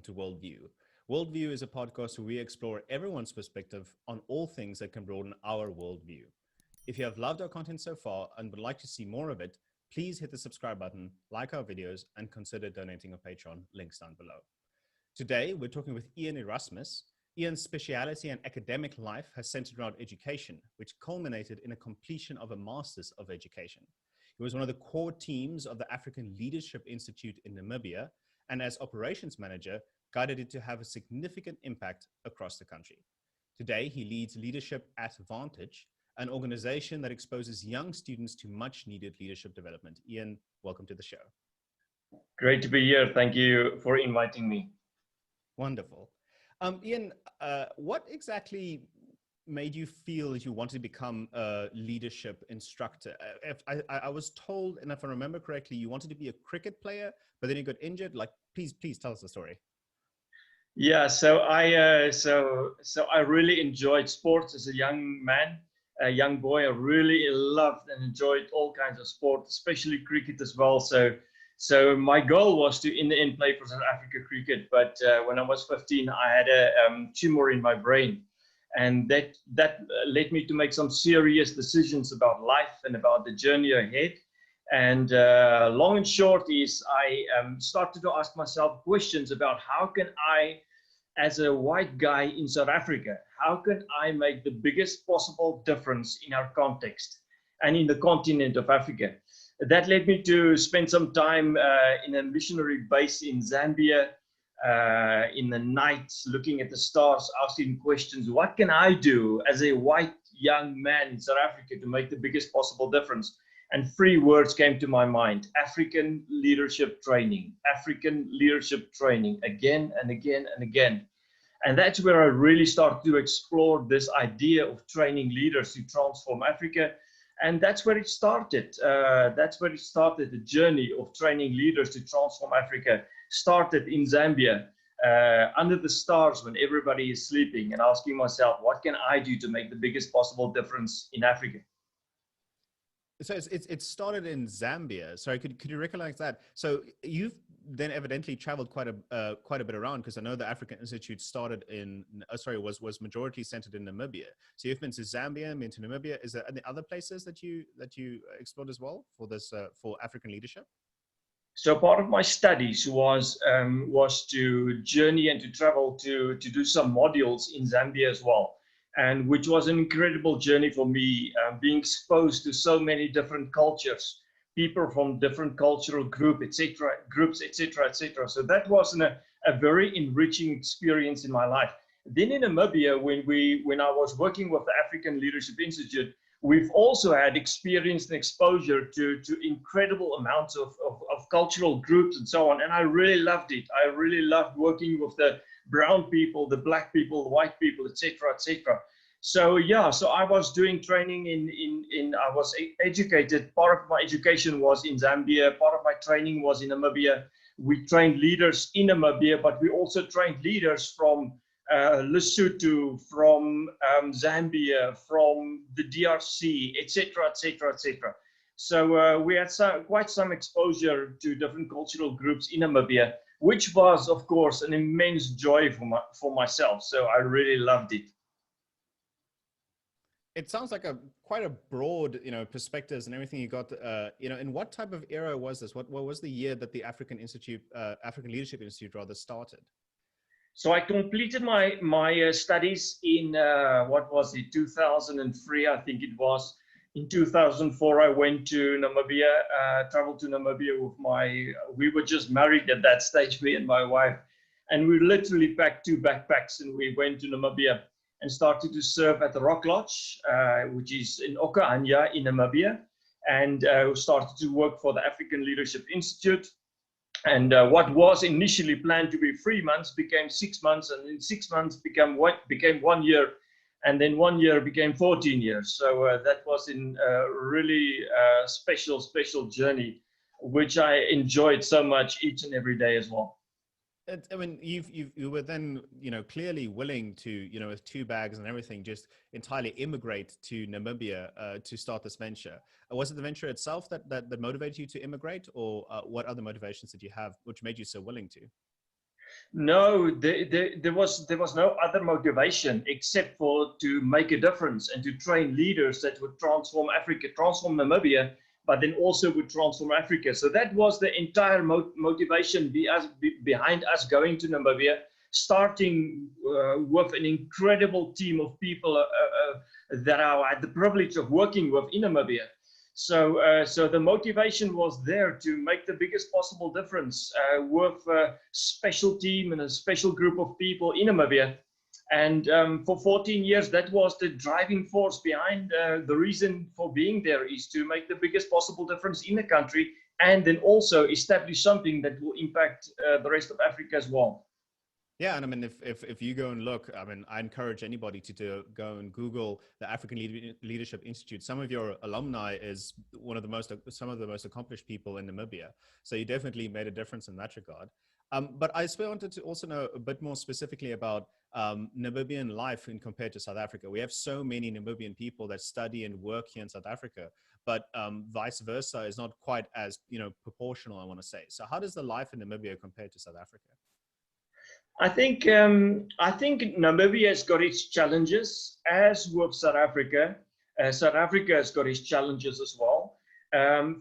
to WorldView. WorldView is a podcast where we explore everyone's perspective on all things that can broaden our worldview. If you have loved our content so far and would like to see more of it, please hit the subscribe button, like our videos, and consider donating on Patreon, links down below. Today, we're talking with Iain Erasmus. Iain's speciality and academic life has centered around education, which culminated in a completion of a Master's of Education. He was one of the core teams of the African Leadership Institute in Namibia, and as operations manager, guided it to have a significant impact across the country. Today, he leads Leadership Vantage, an organization that exposes young students to much needed leadership development. Iain, welcome to the show. Great to be here. Thank you for inviting me. Wonderful. Iain, what exactly made you feel that you wanted to become a leadership instructor? I was told, and if I remember correctly, you wanted to be a cricket player, but then you got injured. Like, please tell us the story. Yeah, so I really enjoyed sports as a young man, a young boy. I really loved and enjoyed all kinds of sport, especially cricket as well. So my goal was to, in the end, play for South Africa cricket. But when I was 15, I had a tumor in my brain. And that led me to make some serious decisions about life and about the journey ahead. And long and short is I started to ask myself questions about how can I, as a white guy in South Africa, how can I make the biggest possible difference in our context and in the continent of Africa? That led me to spend some time in a missionary base in Zambia, in the night, looking at the stars, asking questions. What can I do as a white young man in South Africa to make the biggest possible difference? And three words came to my mind: African leadership training, African leadership training, again and again and again. And that's where I really started to explore this idea of training leaders to transform Africa. And that's where it started. The journey of training leaders to transform Africa started in Zambia, under the stars when everybody is sleeping, and asking myself, what can I do to make the biggest possible difference in Africa? So it started in Zambia. Sorry, could you recollect that? So you've then evidently traveled quite a bit around, because I know the African Institute started in was majority centered in Namibia. So you've been to Zambia, been to Namibia. Is there any other places that you explored as well for this for African leadership? So part of my studies was to journey and to travel to do some modules in Zambia as well, and which was an incredible journey for me, being exposed to so many different cultures, people from different cultural groups, etc. So that was a very enriching experience in my life. Then in Namibia, when I was working with the African Leadership Institute, we've also had experience and exposure to incredible amounts of cultural groups and so on. And I really loved it. I really loved working with the brown people, the black people, the white people, etc. So yeah, so I was doing training I was educated. Part of my education was in Zambia. Part of my training was in Namibia. We trained leaders in Namibia, but we also trained leaders from Lesotho, from Zambia, from the DRC, etc. So we had quite some exposure to different cultural groups in Namibia, which was, of course, an immense joy for myself. So I really loved it. It sounds like quite a broad, perspectives and everything you got. In what type of era was this? What was the year that the African Leadership Institute rather started? So I completed my studies in 2003, I think it was. In 2004, I went to Namibia, traveled to Namibia we were just married at that stage, me and my wife, and we literally packed 2 backpacks and we went to Namibia and started to serve at the Rock Lodge, which is in Okahanya in Namibia, and started to work for the African Leadership Institute. And what was initially planned to be 3 months became 6 months, and in 6 months became 1 year, and then 1 year became 14 years. So that was a really special journey, which I enjoyed so much each and every day as well. I mean, you were then, clearly willing to, with 2 bags and everything, just entirely immigrate to Namibia to start this venture. Was it the venture itself that motivated you to immigrate, or what other motivations did you have which made you so willing to? No, there was no other motivation except for to make a difference and to train leaders that would transform Africa, transform Namibia, but then also would transform Africa. So that was the entire motivation behind us going to Namibia, starting with an incredible team of people that I had the privilege of working with in Namibia. So the motivation was there to make the biggest possible difference with a special team and a special group of people in Namibia. And for 14 years, that was the driving force behind the reason for being there, is to make the biggest possible difference in the country and then also establish something that will impact the rest of Africa as well. Yeah, and I mean, if you go and look, I mean, I encourage anybody to go and Google the African Leadership Institute. Some of your alumni is some of the most accomplished people in Namibia. So you definitely made a difference in that regard. But I still wanted to also know a bit more specifically about Namibian life in compared to South Africa. We have so many Namibian people that study and work here in South Africa, but vice versa is not quite as proportional, I want to say. So how does the life in Namibia compare to South Africa? I think Namibia has got its challenges, as with South Africa. South Africa has got its challenges as well.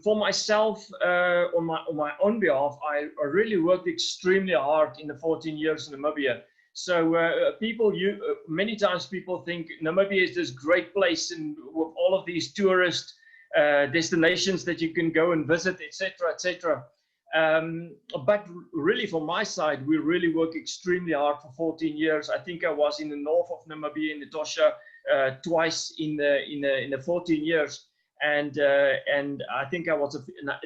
For myself, on my own behalf, I really worked extremely hard in the 14 years in Namibia. So many times people think Namibia is this great place and with all of these tourist destinations that you can go and visit, etc., etc. But really, from my side, we really work extremely hard for 14 years. I think I was in the north of Namibia, in Etosha, twice in the 14 years, and I think I was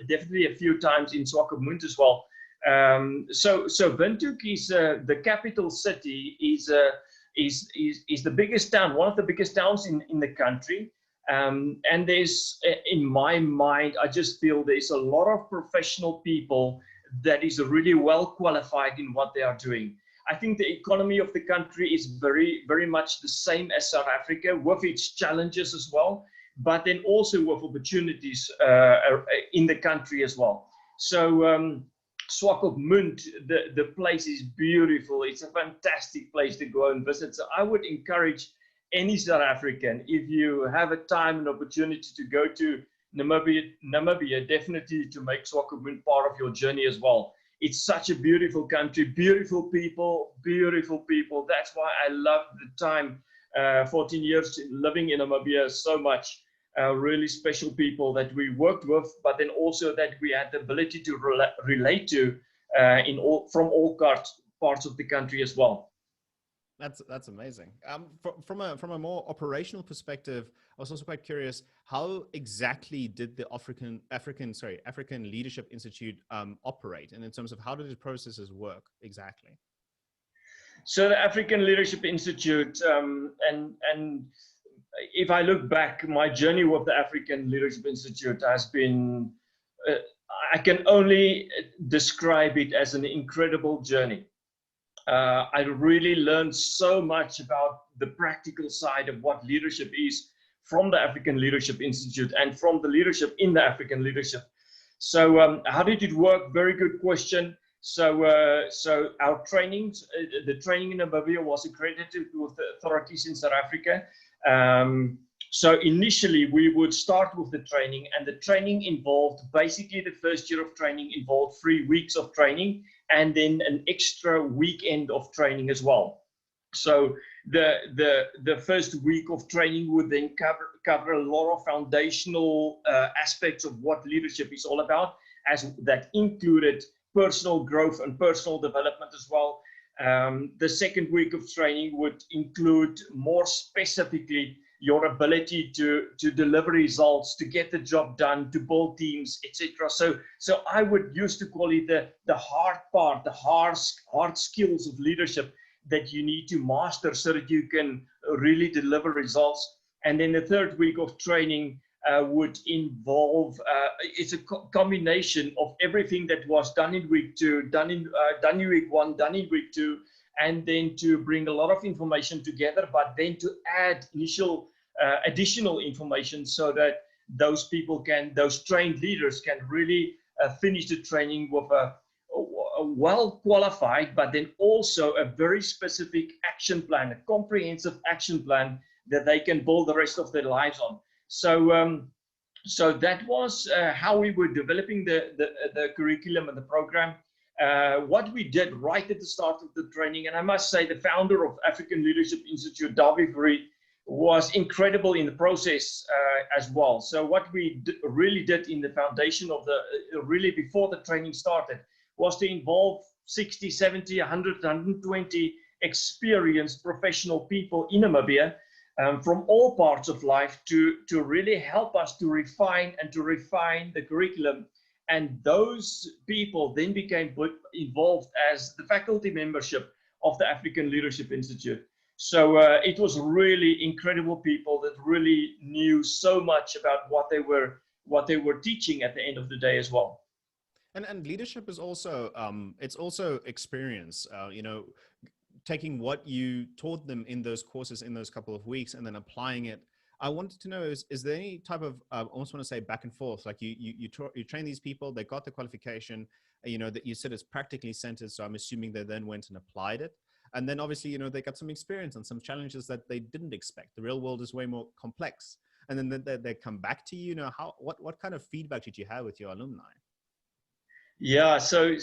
definitely a few times in Swakopmund as well. So Windhoek is the capital city, is the biggest town, one of the biggest towns in the country. And there's, in my mind, I just feel there's a lot of professional people that is really well qualified in what they are doing. I think the economy of the country is very, very much the same as South Africa, with its challenges as well, but then also with opportunities in the country as well. So Swakopmund, the place is beautiful. It's a fantastic place to go and visit. So I would encourage any South African, if you have a time and opportunity to go to Namibia, definitely to make Swakopmund part of your journey as well. It's such a beautiful country, beautiful people, beautiful people. That's why I love the time, 14 years living in Namibia so much. Really special people that we worked with, but then also that we had the ability to relate to from all parts of the country as well. That's amazing. From a more operational perspective, I was also quite curious, how exactly did the African Leadership Institute operate, and in terms of how did the processes work exactly? So the African Leadership Institute, and if I look back, my journey with the African Leadership Institute has been, I can only describe it as an incredible journey. I really learned so much about the practical side of what leadership is from the African Leadership Institute and from the leadership in the African leadership. So how did it work? Very good question. So our trainings, the training in Namibia was accredited with the authorities in South Africa. So initially we would start with the training, and the training involved, basically the first year of training involved 3 weeks of training and then an extra weekend of training as well. So the first week of training would then cover a lot of foundational aspects of what leadership is all about, as that included personal growth and personal development as well. The second week of training would include more specifically your ability to deliver results, to get the job done, to build teams, etc. So I would used to call it the hard part, the hard skills of leadership that you need to master so that you can really deliver results. And then the third week of training would involve, it's a combination of everything that was done in week 2, done in week 1, done in week 2, and then to bring a lot of information together, but then to add additional information so that those people those trained leaders can really finish the training with well qualified, but then also a very specific action plan, a comprehensive action plan that they can build the rest of their lives on. So that was how we were developing the curriculum and the program. What we did right at the start of the training, and I must say the founder of African Leadership Institute, Davi Fourie, was incredible in the process as well. So what we really did in the foundation of really before the training started, was to involve 60, 70, 100, 120 experienced professional people in Namibia from all parts of life to really help us to refine the curriculum. And those people then became involved as the faculty membership of the African Leadership Institute. So it was really incredible people that really knew so much about what they were teaching at the end of the day as well. And leadership is also it's also experience. You know, taking what you taught them in those courses in those couple of weeks and then applying it. I wanted to know, is there any type of, I almost want to say back and forth, like you train these people, they got the qualification, you know, that you said it's practically centered. So I'm assuming they then went and applied it. And then obviously, you know, they got some experience and some challenges that they didn't expect. The real world is way more complex. And then they come back to you, you know, what kind of feedback did you have with your alumni? Yeah, so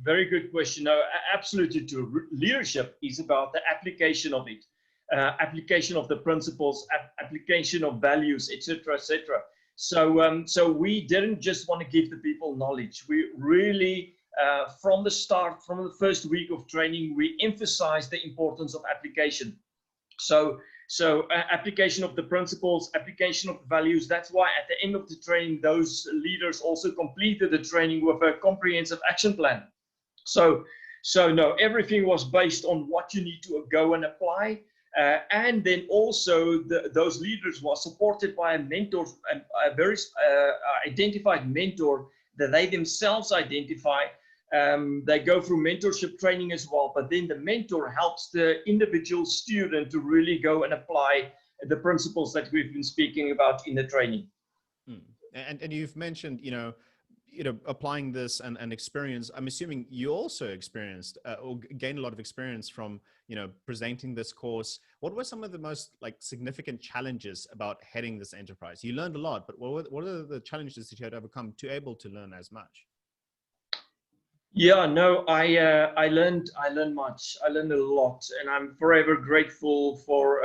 very good question. No, absolutely true. Leadership is about the application of it, application of the principles, application of values, etc., etc. So we didn't just want to give the people knowledge. We really, from the start, from the first week of training, we emphasized the importance of application. So application of the principles, application of the values. That's why at the end of the training, those leaders also completed the training with a comprehensive action plan. So no, everything was based on what you need to go and apply. And then also those leaders were supported by a mentor, a very identified mentor that they themselves identify. They go through mentorship training as well, but then the mentor helps the individual student to really go and apply the principles that we've been speaking about in the training. And you've mentioned, you know, applying this and experience. I'm assuming you also experienced or gained a lot of experience from, you know, presenting this course. What were some of the most significant challenges about heading this enterprise? You learned a lot, but what are the challenges that you had to overcome to able to learn as much? Yeah, no, I learned much. I learned a lot, and I'm forever grateful for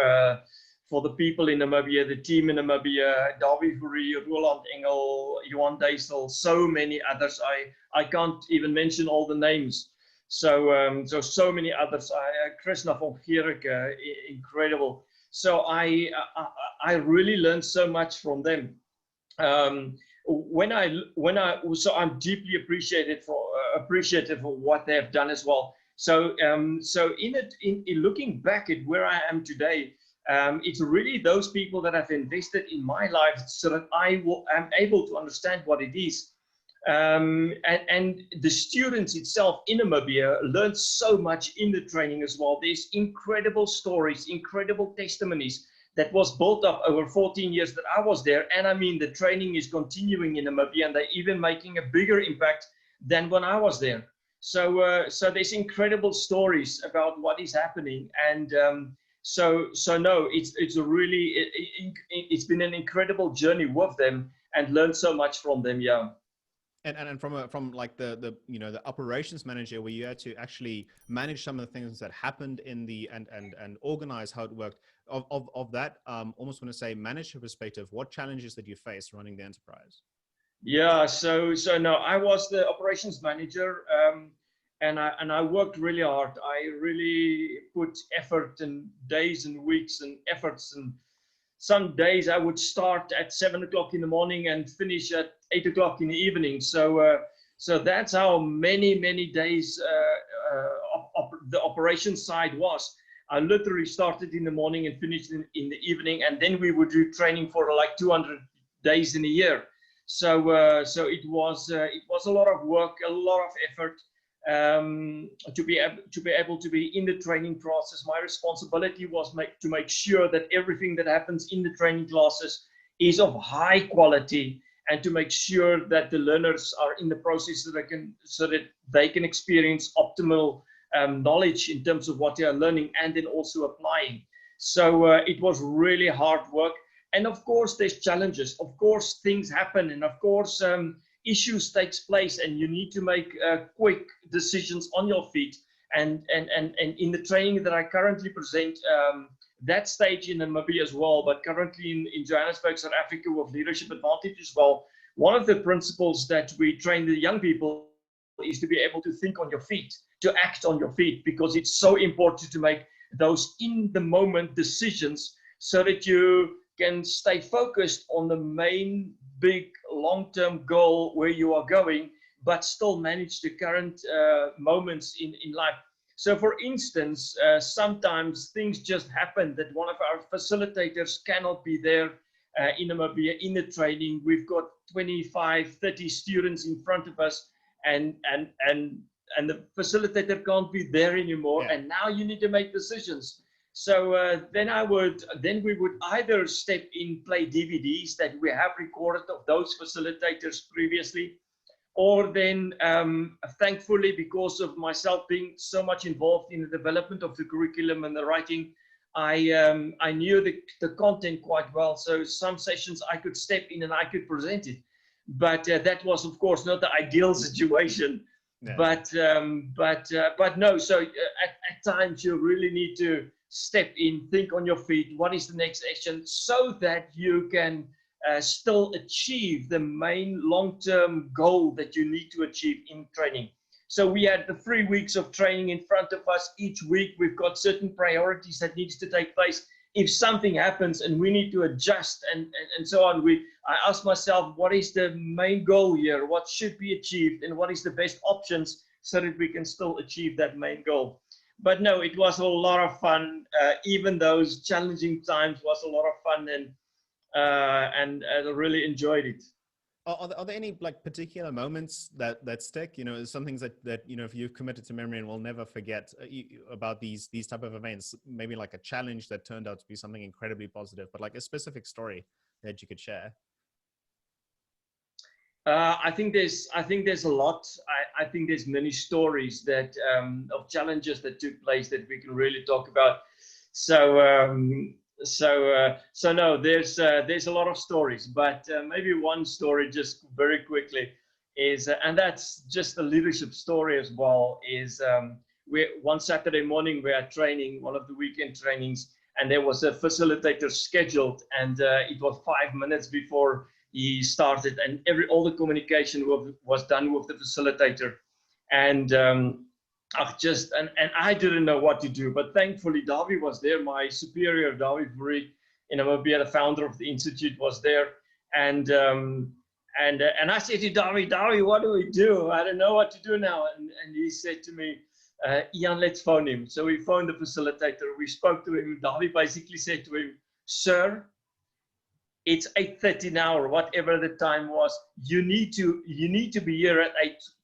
the people in Namibia, the team in Namibia, Davi Fourie, Roland Engel, Johan Dijssel, so many others. I can't even mention all the names. So many others. Krishna von Gierik, incredible. So I really learned so much from them. So I'm deeply appreciative for what they have done as well. So in looking back at where I am today, it's really those people that have invested in my life so that am able to understand what it is. And the students itself in Namibia learned so much in the training as well. There's incredible stories, incredible testimonies that was built up over 14 years that I was there. And I mean, the training is continuing in Namibia, and they're even making a bigger impact than when I was there. So there's incredible stories about what is happening. And so no, it's been an incredible journey with them and learned so much from them. Yeah. And from like the you know, the operations manager, where you had to actually manage some of the things that happened in the and organize how it worked, of that almost want to say manager perspective, what challenges did you face running the enterprise? Yeah, so no, I was the operations manager, and I worked really hard. I really put effort and days and weeks and efforts, and some days I would start at 7 o'clock in the morning and finish at 8 o'clock in the evening. So that's how many days the operations side was. I literally started in the morning and finished in the evening, and then we would do training for like 200 days in a year. So it was a lot of work, a lot of effort. To be able to be in the training process. My responsibility was to make sure that everything that happens in the training classes is of high quality and to make sure that the learners are in the process so that they can experience optimal knowledge in terms of what they are learning and then also applying. So it was really hard work. And of course, there's challenges. Of course, things happen. And of course, issues takes place, and you need to make quick decisions on your feet. And in the training that I currently present, that stage in Namibia as well, but currently in Johannesburg, South Africa, with Leadership Vantage as well, one of the principles that we train the young people is to be able to think on your feet, to act on your feet, because it's so important to make those in the moment decisions so that you can stay focused on the main big long-term goal where you are going, but still manage the current moments in life. So for instance, sometimes things just happen that one of our facilitators cannot be there in Namibia in the training. We've got 25, 30 students in front of us, and the facilitator can't be there anymore. Yeah. And now you need to make decisions. So then we would either step in, play DVDs that we have recorded of those facilitators previously, or then thankfully, because of myself being so much involved in the development of the curriculum and the writing, I knew the content quite well. So some sessions I could step in and I could present it, but that was of course not the ideal situation. Yeah. But no. So at times you really need to step in, think on your feet. What is the next action, so that you can still achieve the main long-term goal that you need to achieve in training. So we had the 3 weeks of training in front of us. Each week we've got certain priorities that needs to take place. If something happens and we need to adjust and so on, I asked myself, what is the main goal here? What should be achieved, and what is the best options so that we can still achieve that main goal? But no, it was a lot of fun. Even those challenging times was a lot of fun, and I really enjoyed it. Are there any like particular moments that stick? You know, some things that you know, if you've committed to memory and will never forget about these type of events. Maybe like a challenge that turned out to be something incredibly positive, but like a specific story that you could share. I think there's a lot. I think there's many stories that of challenges that took place that we can really talk about. So no, there's a lot of stories, but maybe one story just very quickly is, and that's just a leadership story as well, is one Saturday morning we had training, one of the weekend trainings, and there was a facilitator scheduled, and it was 5 minutes before he started, and all the communication was done with the facilitator, and I didn't know what to do, but thankfully Davi was there. My superior, Davi Fourie in Namibia, the founder of the institute, was there, and I said to Davi, what do we do? I don't know what to do now, and he said to me, Iain, let's phone him. So we phoned the facilitator. We spoke to him. Davi basically said to him, sir, it's 8:30 now, or whatever the time was. You need to be here at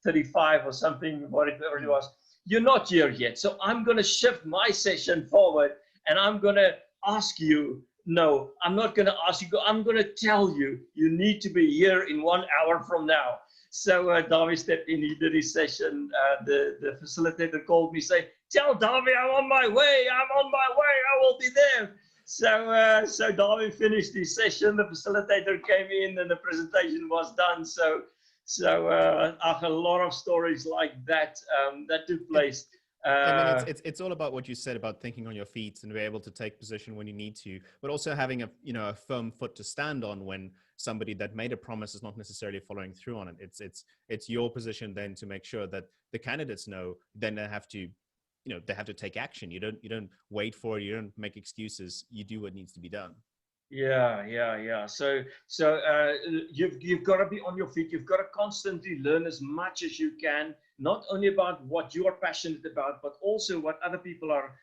8:35 or something, whatever it was. You're not here yet, so I'm going to shift my session forward, and I'm going to ask you. No, I'm not going to ask you. I'm going to tell you. You need to be here in 1 hour from now. So Davi stepped in. He did his session. The facilitator called me, say, "Tell Davi I'm on my way. I'm on my way. I will be there." So Davi finished his session. The facilitator came in, and the presentation was done. So a lot of stories like that that took place. I mean, it's all about what you said about thinking on your feet and be able to take position when you need to, but also having a firm foot to stand on when somebody that made a promise is not necessarily following through on it. It's your position then to make sure that the candidates know. Then they have to, they have to take action. You don't wait for it. You don't make excuses. You do what needs to be done. Yeah. So you've got to be on your feet. You've got to constantly learn as much as you can, not only about what you're passionate about, but also what other people are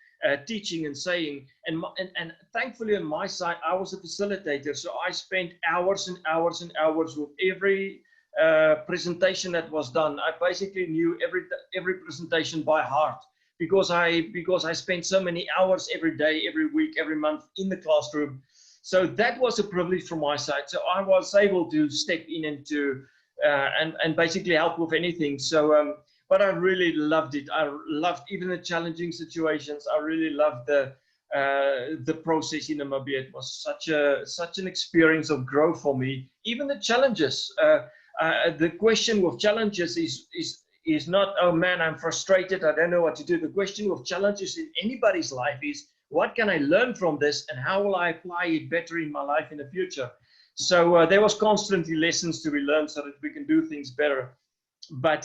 teaching and saying. And thankfully on my side, I was a facilitator, so I spent hours and hours and hours with every presentation that was done. I basically knew every presentation by heart, because I spent so many hours every day, every week, every month in the classroom. So that was a privilege from my side. So I was able to step in and basically help with anything. So, but I really loved it. I loved even the challenging situations. I really loved the process in Namibia. It was such an experience of growth for me. Even the challenges. The question with challenges is not, oh man, I'm frustrated, I don't know what to do. The question with challenges in anybody's life is, what can I learn from this, and how will I apply it better in my life in the future? So there was constantly lessons to be learned so that we can do things better.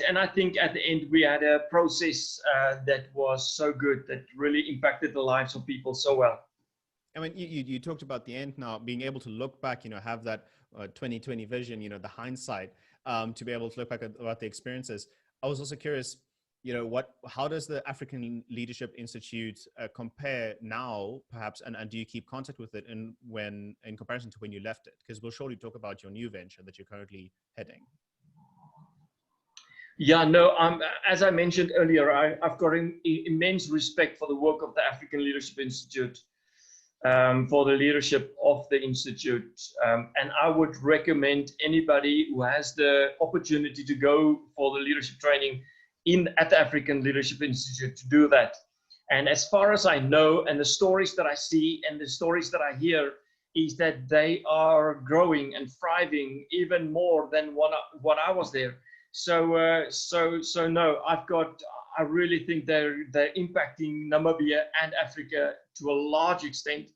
And I think at the end we had a process that was so good, that really impacted the lives of people so well. I mean, you talked about the end now, being able to look back, have that 2020 vision, the hindsight, to be able to look back at about the experiences. I was also curious, how does the African Leadership Institute compare now, perhaps, and do you keep contact with it in comparison to when you left it? Because we'll surely talk about your new venture that you're currently heading. Yeah, no, as I mentioned earlier, I've got immense respect for the work of the African Leadership Institute, for the leadership of the Institute. And I would recommend anybody who has the opportunity to go for the leadership training at the African Leadership Institute to do that. And as far as I know, and the stories that I see and the stories that I hear, is that they are growing and thriving even more than what I was there. So no, I really think they're impacting Namibia and Africa to a large extent,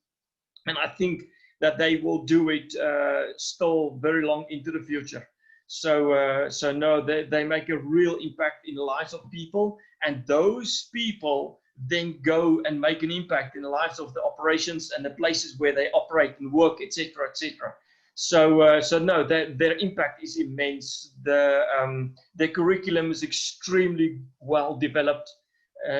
and I think that they will do it still very long into the future. So no, they make a real impact in the lives of people, and those people then go and make an impact in the lives of the operations and the places where they operate and work, etc., etc. So no, their impact is immense. Their curriculum is extremely well developed,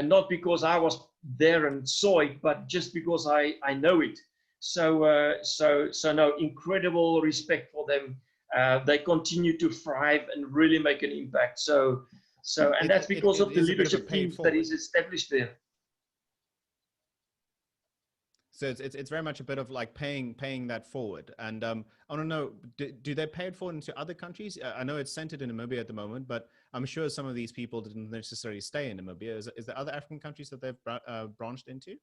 not because I was there and saw it, but just because I know it. So no, incredible respect for them. They continue to thrive and really make an impact. And that's because of the leadership team that is established there. So it's very much a bit of like paying that forward. And I want to know, do they pay it forward into other countries? I know it's centered in Namibia at the moment, but I'm sure some of these people didn't necessarily stay in Namibia. Is there other African countries that they've branched into?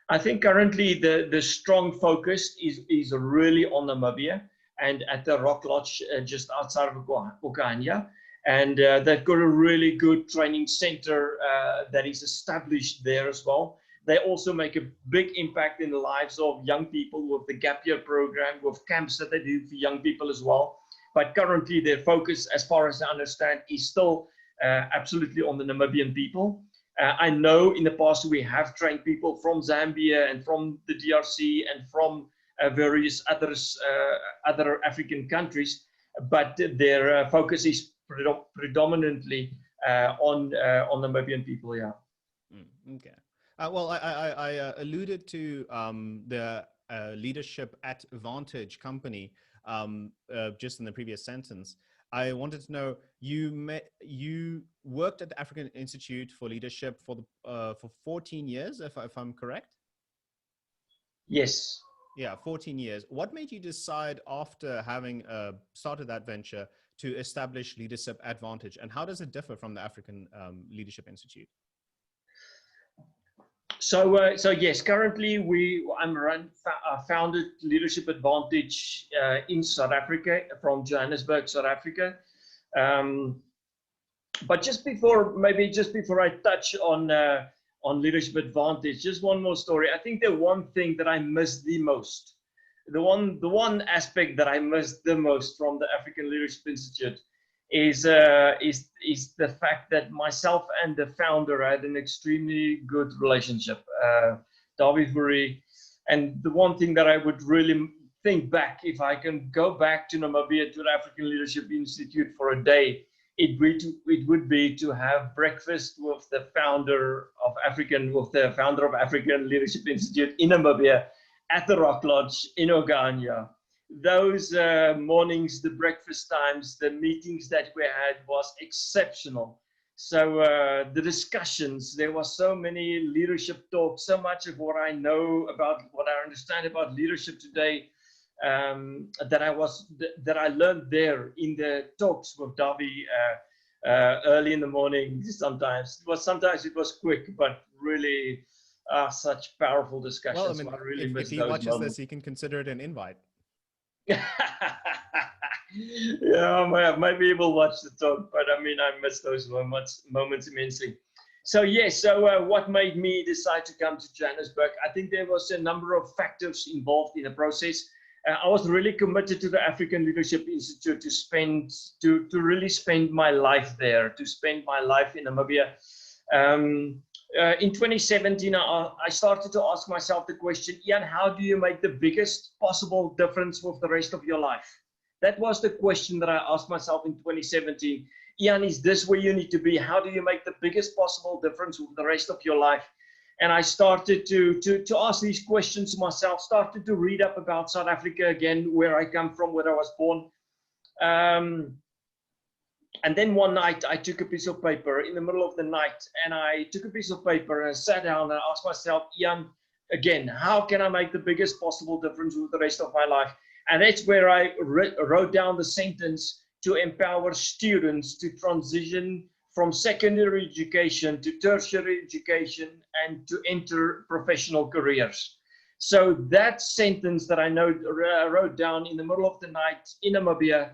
I think currently the strong focus is really on Namibia and at the Rock Lodge just outside of Okanya. And they've got a really good training center that is established there as well. They also make a big impact in the lives of young people with the Gap Year program, with camps that they do for young people as well. But currently their focus, as far as I understand, is still absolutely on the Namibian people. I know in the past we have trained people from Zambia and from the DRC and from various other African countries, but their focus is predominantly on Namibian people. Yeah. Okay. Well, I alluded to the Leadership Vantage company just in the previous sentence. I wanted to know, you worked at the African Institute for Leadership for 14 years, if I'm correct? Yes. Yeah, 14 years. What made you decide after having started that venture to establish Leadership Vantage, and how does it differ from the African Leadership Institute? So yes, currently I founded Leadership Vantage in South Africa, from Johannesburg, South Africa. But just before I touch on Leadership Vantage, just one more story. I think the one thing that I missed the most, the one aspect that I missed the most from the African Leadership Institute is the fact that myself and the founder had an extremely good relationship, David Murray. And the one thing that I would really think back, if I can go back to Namibia, to the African Leadership Institute for a day, it would be to have breakfast with the founder of African Leadership Institute in Namibia at the Rock Lodge in Okanya. Those mornings, the breakfast times, the meetings that we had was exceptional. the discussions, there was so many leadership talks, so much of what I know about, what I understand about leadership today, that I learned there in the talks with Davi early in the morning. Sometimes it was quick, but really such powerful discussions. Well, I mean, So I really if miss he those watches moments. this, he can consider it an invite. Yeah, maybe he will watch the talk, but I mean, I miss those moments immensely. So yes, what made me decide to come to Johannesburg? I think there was a number of factors involved in the process. I was really committed to the African Leadership Institute to really spend my life there, to spend my life in Namibia. In 2017, I started to ask myself the question, Iain, how do you make the biggest possible difference with the rest of your life? That was the question that I asked myself in 2017. Iain, is this where you need to be? How do you make the biggest possible difference with the rest of your life? And I started to ask these questions to myself, started to read up about South Africa again, where I come from, where I was born. And then one night I took a piece of paper in the middle of the night, and I took a piece of paper and I sat down and I asked myself, Iain, again, how can I make the biggest possible difference with the rest of my life? And that's where I wrote down the sentence, to empower students to transition from secondary education to tertiary education and to enter professional careers. So that sentence that I wrote down in the middle of the night in Namibia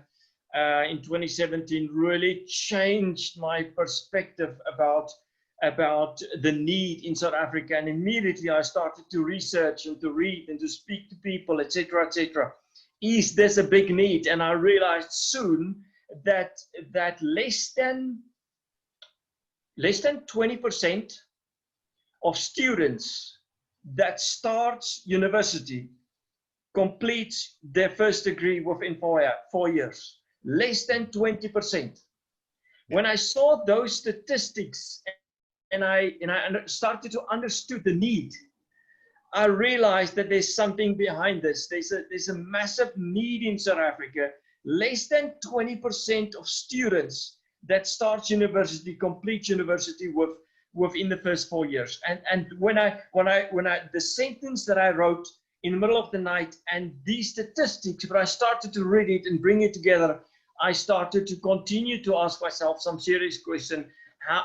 in 2017 really changed my perspective about the need in South Africa. And immediately I started to research and to read and to speak to people, etc., etc. Is this a big need? And I realized soon that less than 20% of students that start university complete their first degree within 4 years. Less than 20%. When I saw those statistics and I started to understand the need, I realized that there's something behind this. There's a massive need in South Africa. Less than 20% of students that start university complete university within the first 4 years. And when the sentence that I wrote in the middle of the night and these statistics, when I started to read it and bring it together, I started to continue to ask myself some serious questions.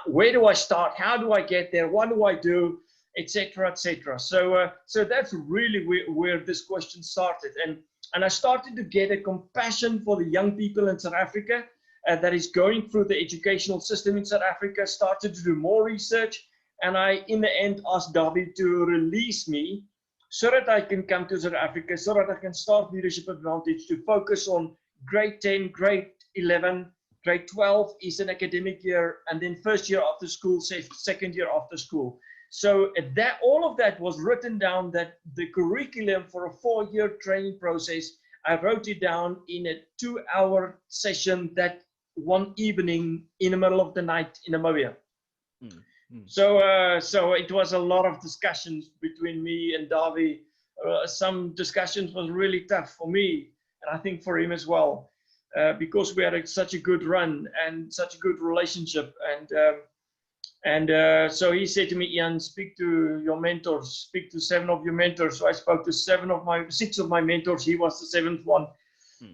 Where do I start? How do I get there? What do I do? Etc., etc. So that's really where this question started, and I started to get a compassion for the young people in South Africa that is going through the educational system in South Africa. Started to do more research, and I, in the end, asked Davi to release me so that I can come to South Africa, so that I can start Leadership Vantage to focus on grade 10, grade 11, grade 12 is an academic year, and then first year after school, second year after school. So that all of that was written down, that the curriculum for a 4-year training process, I wrote it down in a 2-hour session that one evening in the middle of the night in Namibia. So it was a lot of discussions between me and Davi. Some discussions was really tough for me, and I think for him as well, because we had such a good run and such a good relationship. And so he said to me, Iain, speak to your mentors, speak to 7 of your mentors. So I spoke to 6 of my mentors. He was the 7th one.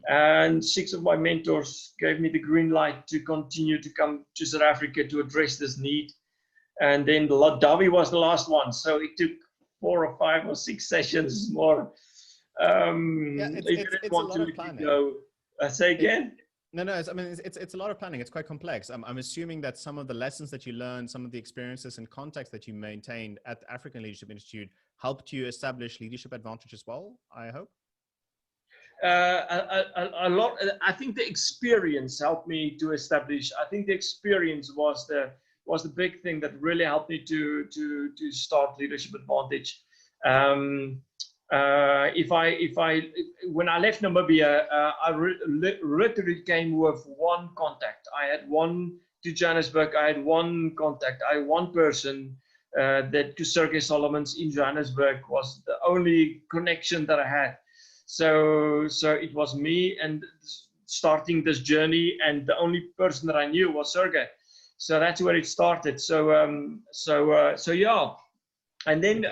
And 6 of my mentors gave me the green light to continue to come to South Africa to address this need. And then Davi was the last one. So it took 4 or 5 or 6 sessions more. It's a lot of planning. Say again? No, I mean, it's a lot of planning. It's quite complex. I'm assuming that some of the lessons that you learned, some of the experiences and contacts that you maintained at the African Leadership Institute helped you establish Leadership Vantage as well, I hope? A lot. I think the experience helped me to establish. I think the experience was the big thing that really helped me to start Leadership Vantage. When I left Namibia, I literally came with one contact. I had to Johannesburg. I had one contact. I had one person that to Sergey Solomon's in Johannesburg was the only connection that I had. So it was me and starting this journey, and the only person that I knew was Sergey. So that's where it started. So yeah. And then,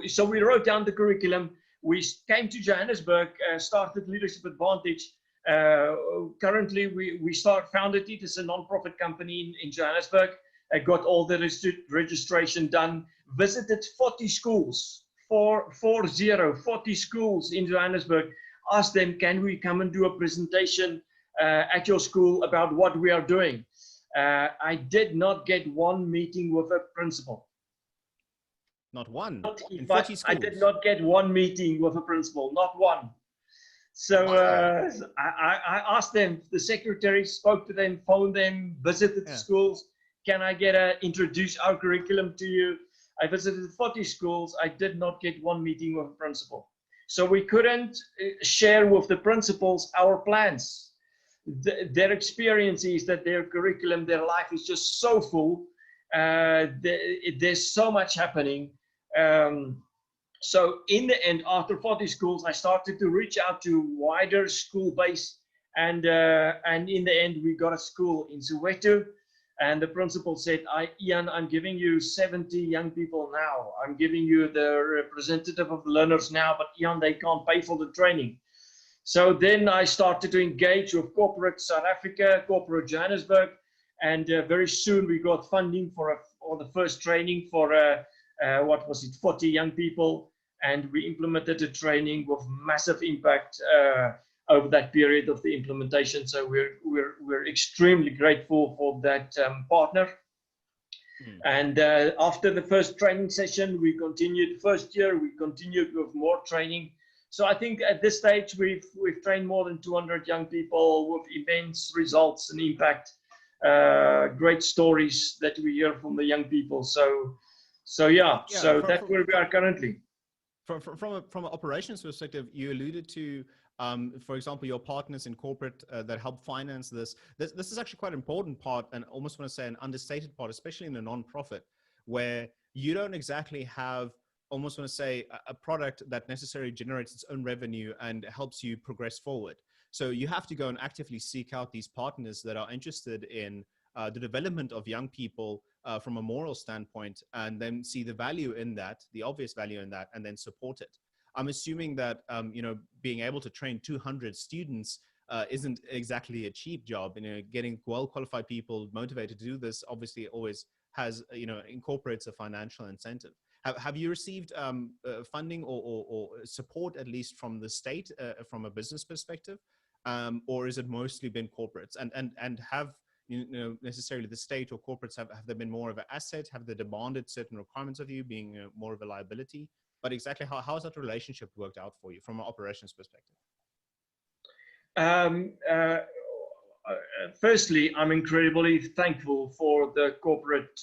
so we wrote down the curriculum. We came to Johannesburg, started Leadership Vantage. Currently, we founded it as a non-profit company in Johannesburg. I got all the registration done. Visited 40 schools, 40 schools in Johannesburg. Asked them, can we come and do a presentation at your school about what we are doing? I did not get one meeting with a principal. Not one. In 40 schools. I did not get one meeting with a principal, not one. So wow. I asked them, the secretary spoke to them, phoned them, visited the schools. Can I introduce our curriculum to you? I visited 40 schools. I did not get one meeting with a principal. So we couldn't share with the principals our plans. Their experience is that their curriculum, their life is just so full. There's so much happening. So in the end, after 40 schools, I started to reach out to wider school base, and in the end, we got a school in Soweto, and the principal said, Iain, I'm giving you 70 young people now. I'm giving you the representative of the learners now, but Iain, they can't pay for the training. So then I started to engage with corporate South Africa, corporate Johannesburg, and very soon we got funding for the first training for 40 young people, and we implemented a training with massive impact over that period of the implementation. So we're extremely grateful for that partner. And after the first training session, we continued. First year, we continued with more training. So I think at this stage we've trained more than 200 young people with immense results and impact. Great stories that we hear from the young people. So that's where we are currently. From an operations perspective, you alluded to, for example, your partners in corporate that help finance this. This is actually quite an important part, and almost want to say an understated part, especially in a non-profit, where you don't exactly have, almost want to say, a product that necessarily generates its own revenue and helps you progress forward. So you have to go and actively seek out these partners that are interested in the development of young people from a moral standpoint, and then see the value in that, the obvious value in that, and then support it. I'm assuming that being able to train 200 students isn't exactly a cheap job. Getting well-qualified people motivated to do this obviously always has, incorporates a financial incentive. Have you received funding or support, at least from the state, from a business perspective, or is it mostly been corporates? And have necessarily the state or corporates have they been more of an asset? Have they demanded certain requirements of you, being more of a liability? But exactly how has that relationship worked out for you from an operations perspective? Firstly, I'm incredibly thankful for the corporate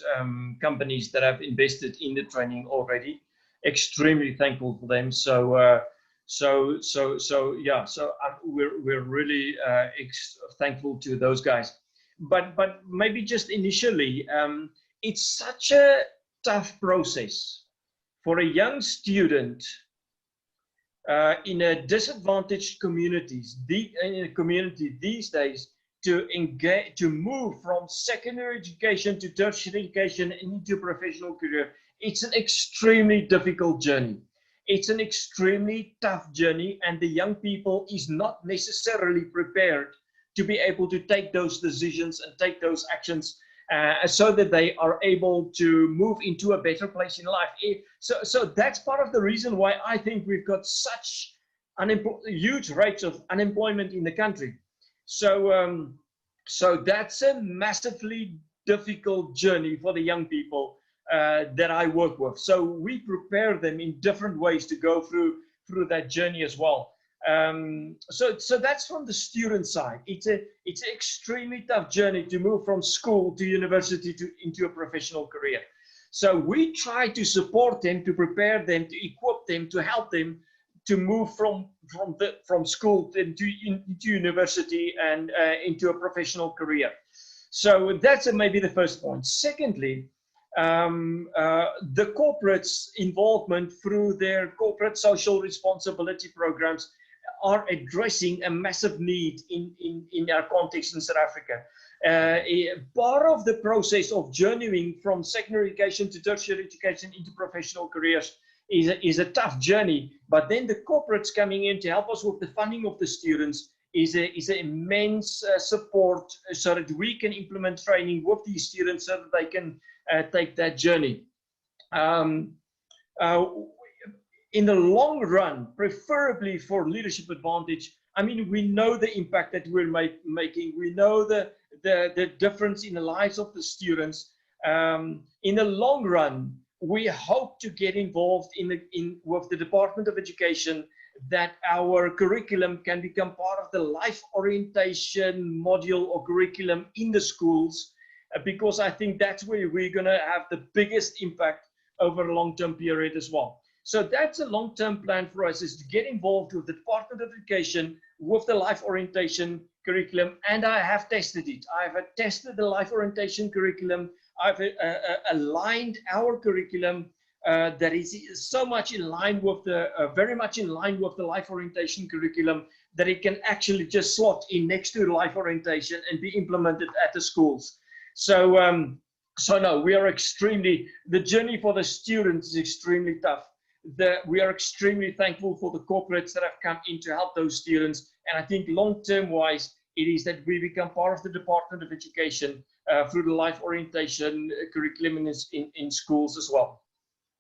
companies that have invested in the training already. Extremely thankful for them. We're really thankful to those guys. But maybe just initially, it's such a tough process for a young student in a disadvantaged community these days to engage, to move from secondary education to tertiary education into a professional career. It's an extremely difficult journey. It's an extremely tough journey, and the young people is not necessarily prepared to be able to take those decisions and take those actions so that they are able to move into a better place in life. So that's part of the reason why I think we've got such huge rates of unemployment in the country. So that's a massively difficult journey for the young people that I work with. So we prepare them in different ways to go through that journey as well. So that's from the student side. It's an extremely tough journey to move from school to university into a professional career. So we try to support them, to prepare them, to equip them, to help them to move from school into university and into a professional career. So that's maybe the first point. Secondly, the corporate's involvement through their corporate social responsibility programs are addressing a massive need in our context in South Africa. Part of the process of journeying from secondary education to tertiary education into professional careers is a tough journey, but then the corporates coming in to help us with the funding of the students is an immense support, so that we can implement training with these students so that they can take that journey. In the long run, preferably for Leadership Vantage, I mean, we know the impact that we're making. We know the difference in the lives of the students. In the long run, we hope to get involved with the Department of Education, that our curriculum can become part of the life orientation module or curriculum in the schools, because I think that's where we're going to have the biggest impact over a long-term period as well. So that's a long-term plan for us, is to get involved with the Department of Education with the life orientation curriculum. And I have tested it. I've tested the life orientation curriculum. I've aligned our curriculum that is so much in line with the, very much in line with the life orientation curriculum, that it can actually just slot in next to life orientation and be implemented at the schools. So, so no, we are the journey for the students is extremely tough. We are extremely thankful for the corporates that have come in to help those students. And I think long-term wise, it is that we become part of the Department of Education through the life orientation curriculum in schools as well.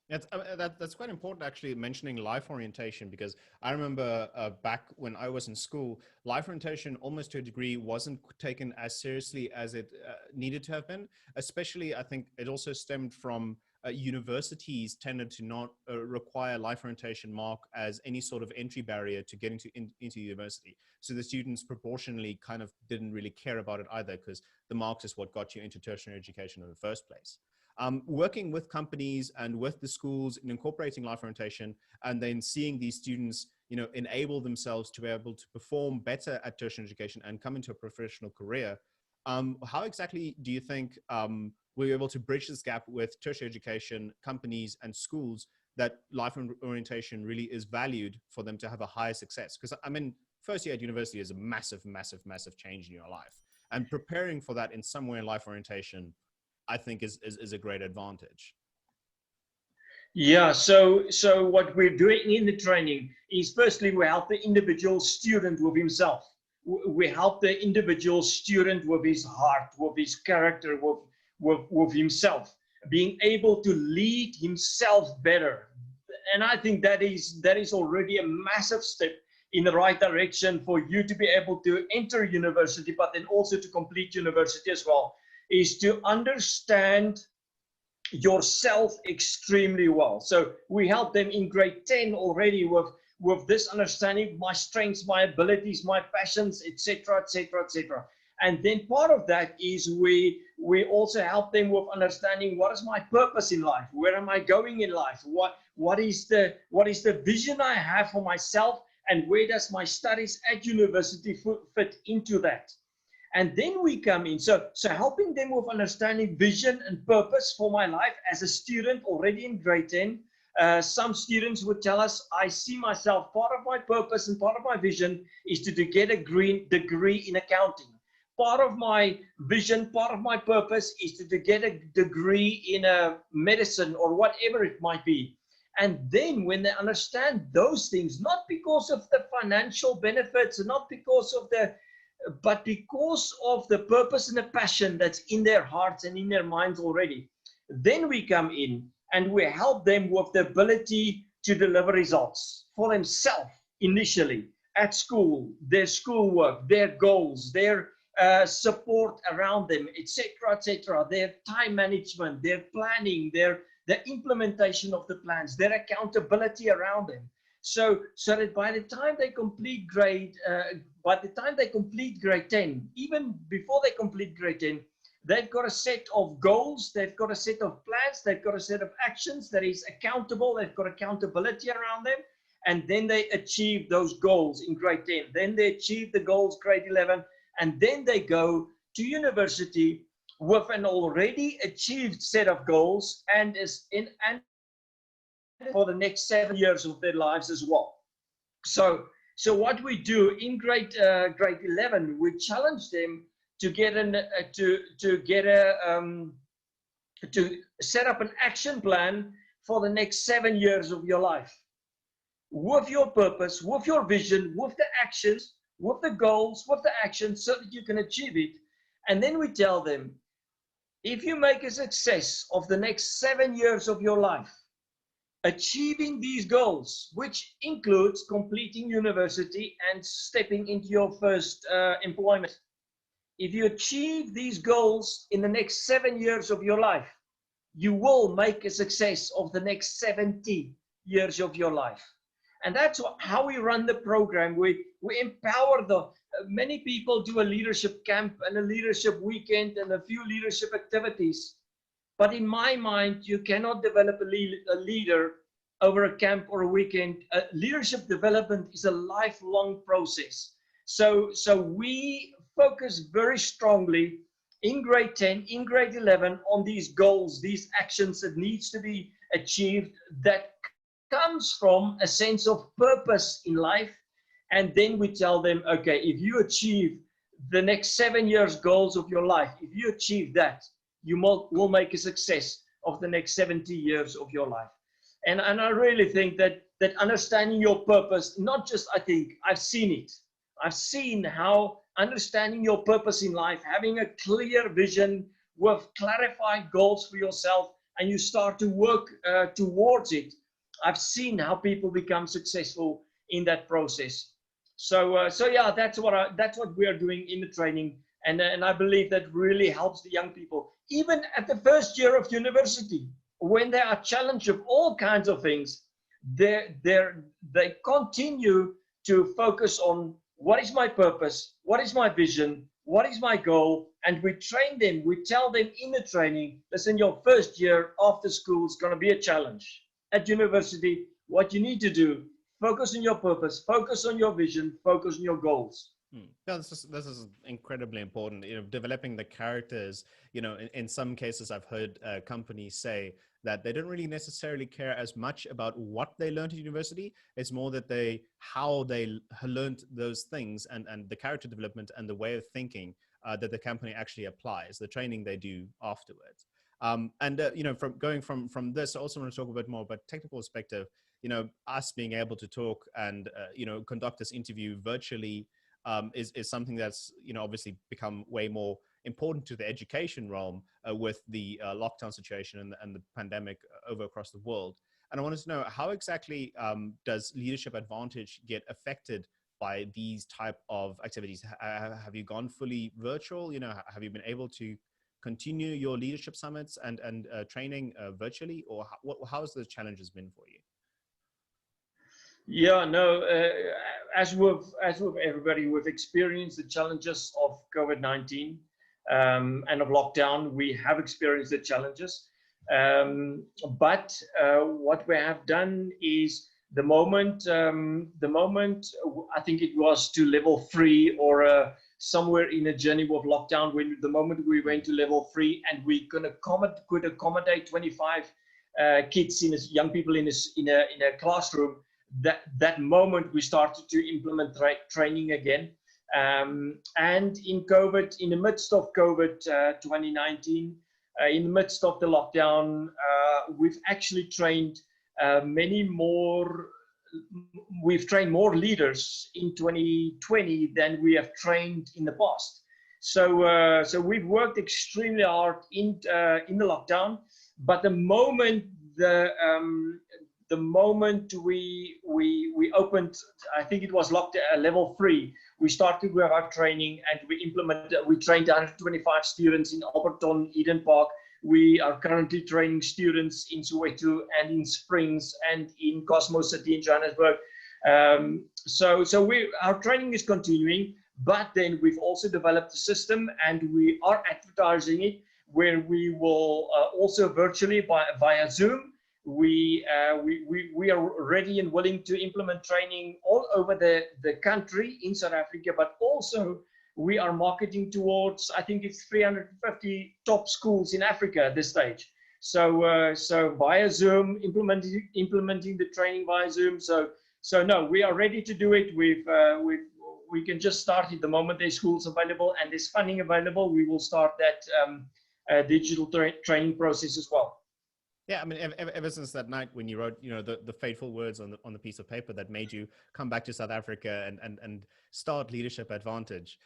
That's quite important, actually, mentioning life orientation, because I remember back when I was in school, life orientation almost to a degree wasn't taken as seriously as it needed to have been. Especially, I think it also stemmed from universities tended to not require life orientation mark as any sort of entry barrier to getting into university. So the students proportionally kind of didn't really care about it either, because the marks is what got you into tertiary education in the first place. Working with companies and with the schools in incorporating life orientation, and then seeing these students, you know, enable themselves to be able to perform better at tertiary education and come into a professional career. How exactly do you think we're able to bridge this gap with tertiary education, companies and schools, that life orientation really is valued for them to have a higher success? Because I mean, first year at university is a massive, massive, massive change in your life, and preparing for that in some way in life orientation, I think is a great advantage. Yeah, so what we're doing in the training is, firstly, we help the individual student with himself. We help the individual student with his heart, with his character, with himself, being able to lead himself better. And I think that is already a massive step in the right direction for you to be able to enter university, but then also to complete university as well, is to understand yourself extremely well. So we help them in grade 10 already with this understanding, my strengths, my abilities, my passions, etc., etc., etc. And then part of that is we also help them with understanding, what is my purpose in life? Where am I going in life? What is the vision I have for myself, and where does my studies at university fit into that? And then we come in, so helping them with understanding vision and purpose for my life as a student already in grade 10. Some students would tell us, I see myself, part of my purpose and part of my vision is to get a degree in accounting. Part of my vision, part of my purpose is to get a degree in medicine or whatever it might be. And then when they understand those things, not because of the financial benefits, not because of but because of the purpose and the passion that's in their hearts and in their minds already, then we come in and we help them with the ability to deliver results for themselves initially at school, their schoolwork, their goals, their support around them, etc., etc., their time management, their planning, the implementation of the plans, their accountability around them. So that by the time they complete grade 10, even before they complete grade 10, they've got a set of goals, they've got a set of plans, they've got a set of actions that is accountable, they've got accountability around them, and then they achieve those goals in grade 10. Then they achieve the goals grade 11, and then they go to university with an already achieved set of goals and for the next 7 years of their lives as well. So So what we do in grade 11, we challenge them to get to set up an action plan for the next 7 years of your life, with your purpose, with your vision, with the actions, with the goals, with the actions, so that you can achieve it. And then we tell them, if you make a success of the next 7 years of your life, achieving these goals, which includes completing university and stepping into your first employment, if you achieve these goals in the next 7 years of your life, you will make a success of the next 70 years of your life. And that's how we run the program. We empower many people do a leadership camp and a leadership weekend and a few leadership activities. But in my mind, you cannot develop a leader over a camp or a weekend. Leadership development is a lifelong process. So we focus very strongly in grade 10, in grade 11 on these goals, these actions that needs to be achieved, that comes from a sense of purpose in life. And then we tell them, okay, if you achieve the next 7 years goals of your life, if you achieve that, you will make a success of the next 70 years of your life. And I really think that understanding your purpose, not just I think, I've seen it. I've seen how understanding your purpose in life, having a clear vision with clarified goals for yourself, and you start to work towards it. I've seen how people become successful in that process. So yeah, that's what we are doing in the training, and I believe that really helps the young people, even at the first year of university, when they are challenged with all kinds of things. They continue to focus on what is my purpose, what is my vision, what is my goal, and we train them. We tell them in the training, listen, your first year after school is going to be a challenge. At university, what you need to do, focus on your purpose, focus on your vision, focus on your goals. Yeah, this is incredibly important. Developing the characters. In some cases, I've heard companies say that they don't really necessarily care as much about what they learned at university. It's more that how they learned those things, and the character development and the way of thinking that the company actually applies, the training they do afterwards. From this, I also want to talk a bit more about technical perspective. Us being able to talk and conduct this interview virtually is something that's obviously become way more important to the education realm with the lockdown situation and the pandemic over across the world. And I wanted to know, how exactly does Leadership Advantage get affected by these type of activities? Have you gone fully virtual? Have you been able to continue your leadership summits and training virtually, or how has the challenges been for you? Yeah, no, as with everybody, we've experienced the challenges of COVID-19 and of lockdown. We have experienced the challenges, but what we have done is the moment I think it was to level 3 or somewhere in a journey of lockdown, when the moment we went to level 3 and we could accommodate 25 kids, young people in a classroom. That moment we started to implement training again, and in the midst of COVID 2019, in the midst of the lockdown, we've actually trained we've trained more leaders in 2020 than we have trained in the past. So we've worked extremely hard in the lockdown, but the moment we opened, I think it was level 3, we started with our training and we trained 125 students in Alberton, Eden Park. We are currently training students in Soweto and in Springs and in Cosmo City in Johannesburg. So our training is continuing, but then we've also developed a system and we are advertising it, where we will also virtually via Zoom. We are ready and willing to implement training all over the country in South Africa, but also we are marketing towards, I think it's 350 top schools in Africa at this stage. So via Zoom, implementing the training via Zoom. So So no, we are ready to do it. We can just start it the moment there's schools available and there's funding available. We will start that digital training process as well. Yeah, I mean, ever since that night when you wrote, the fateful words on the piece of paper that made you come back to South Africa and start Leadership Advantage,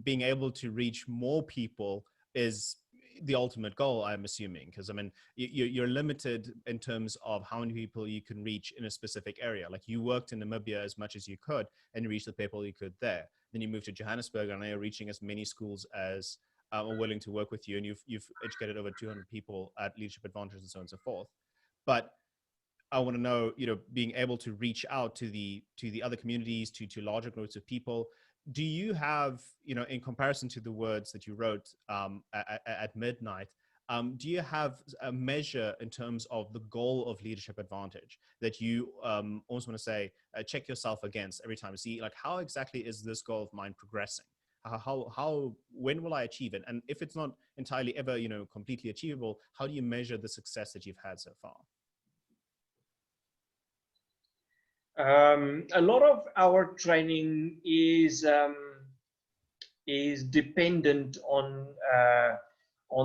being able to reach more people is the ultimate goal, I'm assuming, because I mean, you're limited in terms of how many people you can reach in a specific area. Like you worked in Namibia as much as you could and you reached the people you could there. Then you moved to Johannesburg and now you're reaching as many schools as are willing to work with you, and you've educated over 200 people at Leadership Advantage and so on and so forth. But I want to know, being able to reach out to the other communities, to larger groups of people. Do you have, in comparison to the words that you wrote at midnight, do you have a measure in terms of the goal of Leadership Advantage that you almost want to say, check yourself against every time? See, like, how exactly is this goal of mine progressing? When will I achieve it? And if it's not entirely ever, completely achievable, how do you measure the success that you've had so far? A lot of our training is dependent on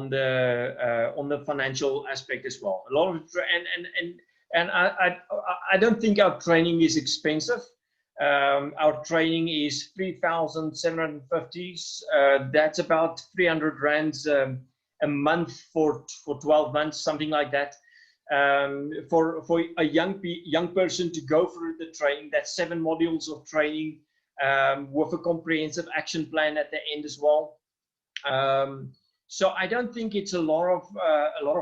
the financial aspect as well. A lot of and I don't think our training is expensive. Our training is 3,750. That's about 300 rands a month for 12 months, something like that. For a young person to go through the training, that's 7 modules of training with a comprehensive action plan at the end as well. So I don't think it's a lot of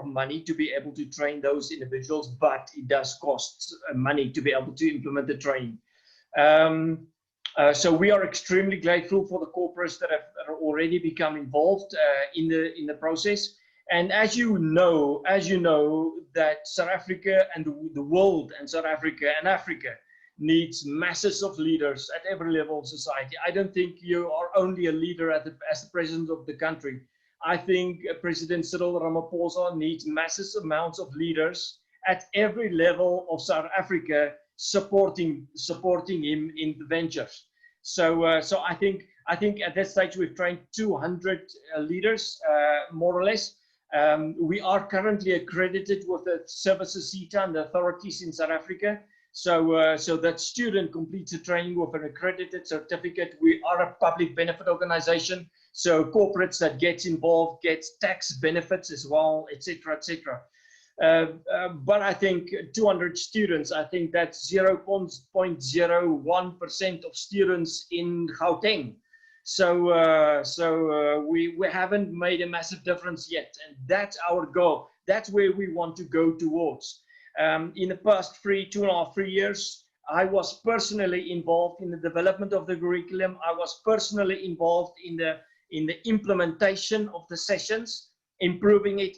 money to be able to train those individuals, but it does cost money to be able to implement the training. So we are extremely grateful for the corporates that are already become involved in the process. And as you know that South Africa and the world and South Africa and Africa needs masses of leaders at every level of society. I don't think you are only a leader as the president of the country. I think President Cyril Ramaphosa needs massive amounts of leaders at every level of South Africa supporting him in the ventures. So I think at that stage we've trained 200 leaders, more or less. We are currently accredited with the Services CETA and the authorities in South Africa. So that student completes the training with an accredited certificate. We are a public benefit organization, so corporates that gets involved gets tax benefits as well, etc., etc. But I think 200 students, I think that's 0.01% of students in Gauteng. So we haven't made a massive difference yet, and that's our goal. That's where we want to go towards. In the past 2.5 years, I was personally involved in the development of the curriculum. I was personally involved in the implementation of the sessions, improving it,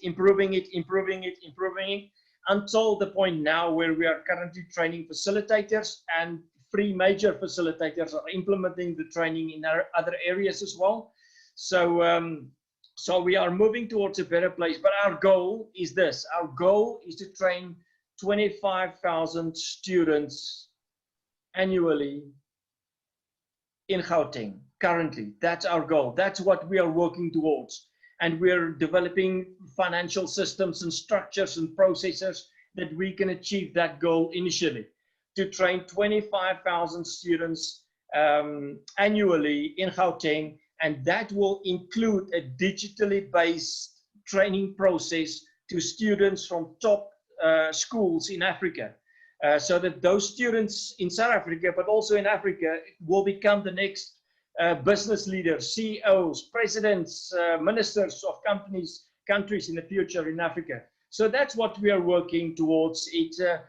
until the point now where we are currently training facilitators, and 3 major facilitators are implementing the training in our other areas as well. So we are moving towards a better place, but our goal is this. Our goal is to train 25,000 students annually in Gauteng. Currently, that's our goal. That's what we are working towards. And we're developing financial systems and structures and processes that we can achieve that goal initially, to train 25,000 students annually in Gauteng. And that will include a digitally based training process to students from top schools in Africa, so that those students in South Africa, but also in Africa, will become the next business leaders, CEOs, presidents, ministers of countries in the future in Africa. So that's what we are working towards. It's a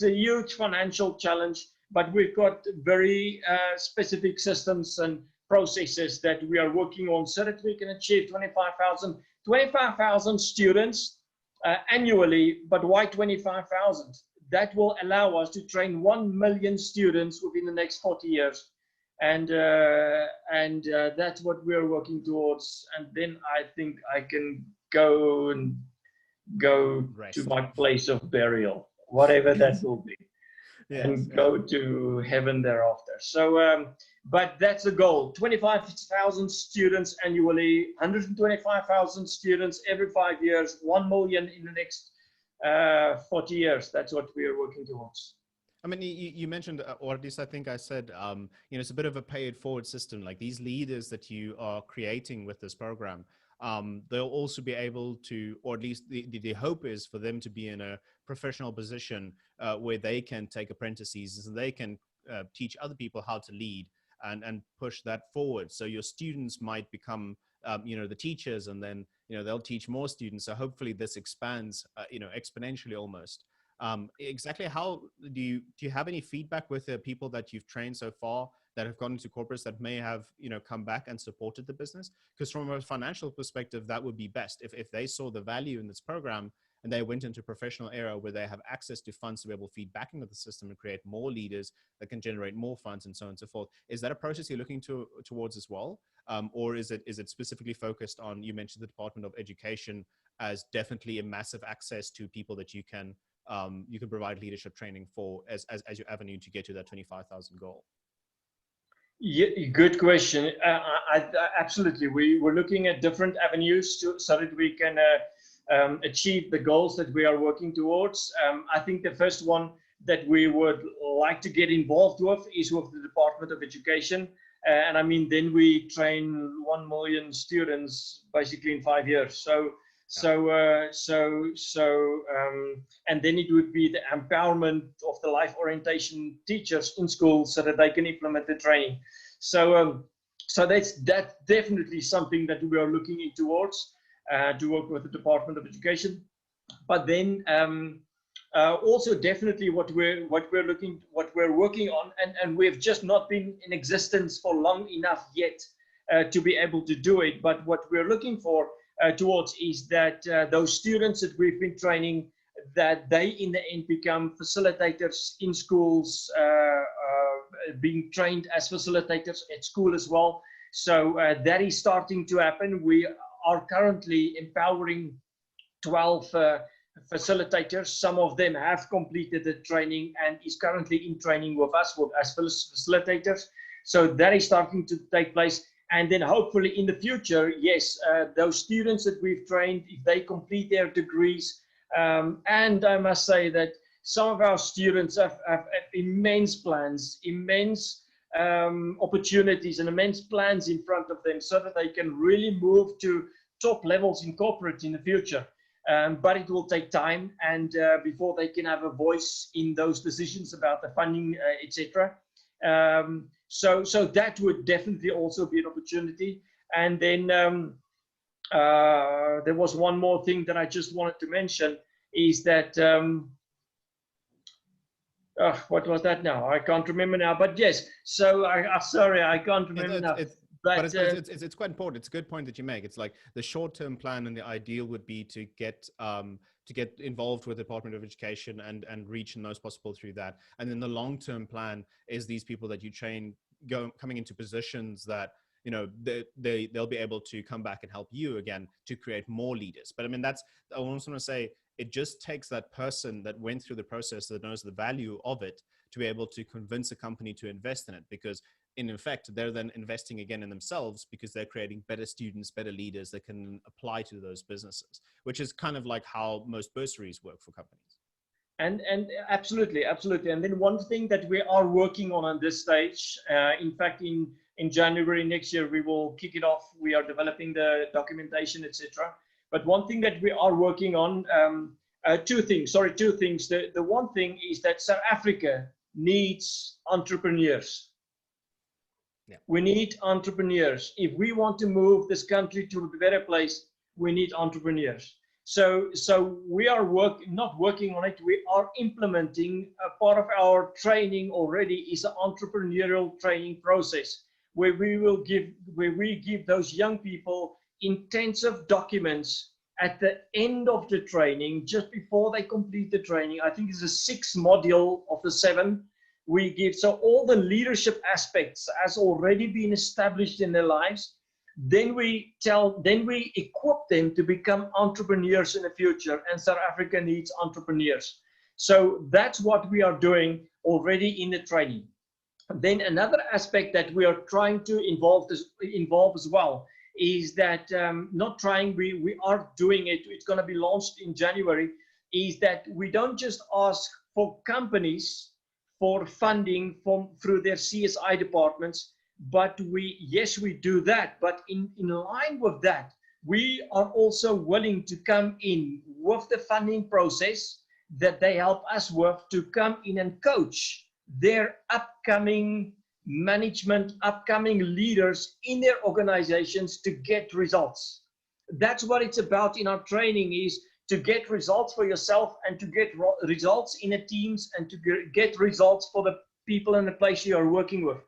huge financial challenge, but we've got very specific systems and processes that we are working on so that we can achieve 25,000 students annually. But why 25,000? That will allow us to train 1 million students within the next 40 years. And that's what we're working towards. And then I think I can go Rest. to my place of burial, whatever that will be. and go to heaven thereafter. So, but that's the goal. 25,000 students annually, 125,000 students every 5 years, 1 million in the next 40 years. That's what we are working towards. I mean, you mentioned, or at least I think I said, it's a bit of a pay it forward system. Like these leaders that you are creating with this program, they'll also be able to, or at least the hope is for them to be in a professional position where they can take apprentices and they can teach other people how to lead and push that forward. So your students might become, the teachers, and then, they'll teach more students. So hopefully this expands, exponentially almost. Exactly how do you have any feedback with the people that you've trained so far that have gone into corporates that may have come back and supported the business? Because from a financial perspective, that would be best if they saw the value in this program and they went into a professional era where they have access to funds to be able to feed back into the system and create more leaders that can generate more funds and so on and so forth. Is that a process you're looking towards as well? Or is it specifically focused on, you mentioned the Department of Education as definitely a massive access to people that you can provide leadership training for as your avenue to get to that 25,000 goal? Yeah, good question. Absolutely. We're looking at different avenues so that we can achieve the goals that we are working towards. I think the first one that we would like to get involved with is with the Department of Education. And I mean, then we train 1 million students basically in 5 years. And then it would be the empowerment of the life orientation teachers in schools so that they can implement the training. So that's definitely something that we are looking towards to work with the Department of Education. But then also definitely what we're working on, and we've just not been in existence for long enough yet to be able to do it. But what we're looking for towards is that those students that we've been training, that they in the end become facilitators in schools, being trained as facilitators at school as well. So that is starting to happen. We are currently empowering 12 facilitators. Some of them have completed the training and is currently in training with us as facilitators. So that is starting to take place. And then hopefully in the future, yes, those students that we've trained, if they complete their degrees, and I must say that some of our students have immense plans, immense opportunities and immense plans in front of them so that they can really move to top levels in corporate in the future. But it will take time and before they can have a voice in those decisions about the funding, etc. So that would definitely also be an opportunity. And then there was one more thing that I just wanted to mention is that, what was that now? I can't remember now, but yes. So sorry, I can't remember now. But it's quite important. It's a good point that you make. It's like the short-term plan and the ideal would be to get involved with the Department of Education and reach the most possible through that. And then the long-term plan is these people that you train coming into positions that, they'll be able to come back and help you again to create more leaders. But I mean, I also want to say, it just takes that person that went through the process, that knows the value of it, to be able to convince a company to invest in it, because in effect, they're then investing again in themselves because they're creating better students, better leaders that can apply to those businesses, which is kind of like how most bursaries work for companies. And absolutely. And then one thing that we are working on this stage, in fact, in January next year, we will kick it off. We are developing the documentation, etc. But one thing that we are working on, two things. The one thing is that South Africa needs entrepreneurs. Yeah. We need entrepreneurs. If we want to move this country to a better place, we need entrepreneurs. So we are not working on it. We are implementing a part of our training already is an entrepreneurial training process where we give those young people intensive documents at the end of the training, just before they complete the training. I think it's a 6 module of the 7 we give. So all the leadership aspects has already been established in their lives. Then we equip them to become entrepreneurs in the future, and South Africa needs entrepreneurs. So that's what we are doing. already in the training. Then another aspect that we are trying to involve as well is that not trying, we are doing it, it's going to be launched in January, is that we don't just ask for companies for funding through their CSI departments, but yes, we do that, but in line with that, we are also willing to come in with the funding process that they help us with, to come in and coach their upcoming management, upcoming leaders in their organizations to get results. That's what it's about in our training, is to get results for yourself and to get results in the teams and to get results for the people and the place you are working with.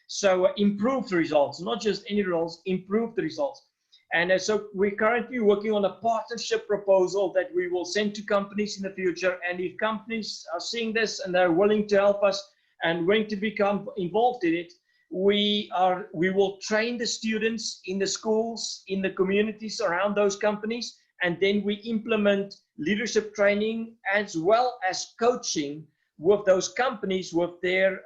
So improved results, not just any results, improved results. And so we're currently working on a partnership proposal that we will send to companies in the future. And if companies are seeing this and they're willing to help us and willing to become involved in it, we will train the students in the schools, in the communities around those companies, and then we implement leadership training as well as coaching with those companies, with their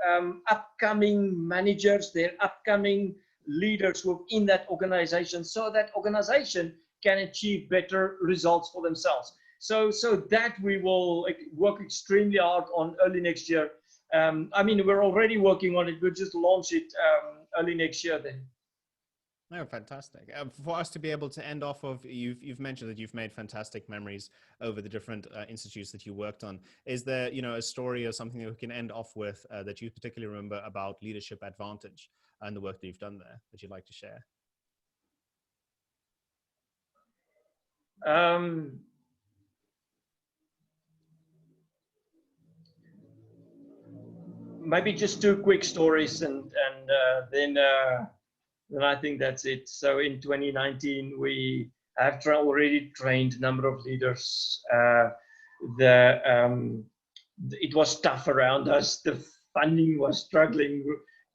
upcoming managers, their upcoming leaders within that organization, so that organization can achieve better results for themselves. So that we will work extremely hard on early next year. I mean, we're already working on it. We'll just launch it early next year then. Oh, fantastic. For us to be able to end off of, you've mentioned that you've made fantastic memories over the different institutes that you worked on. Is there, a story or something that we can end off with that you particularly remember about Leadership Advantage and the work that you've done there that you'd like to share? Maybe just two quick stories, and then I think that's it. So in 2019, we have already trained a number of leaders. It was tough around us. The funding was struggling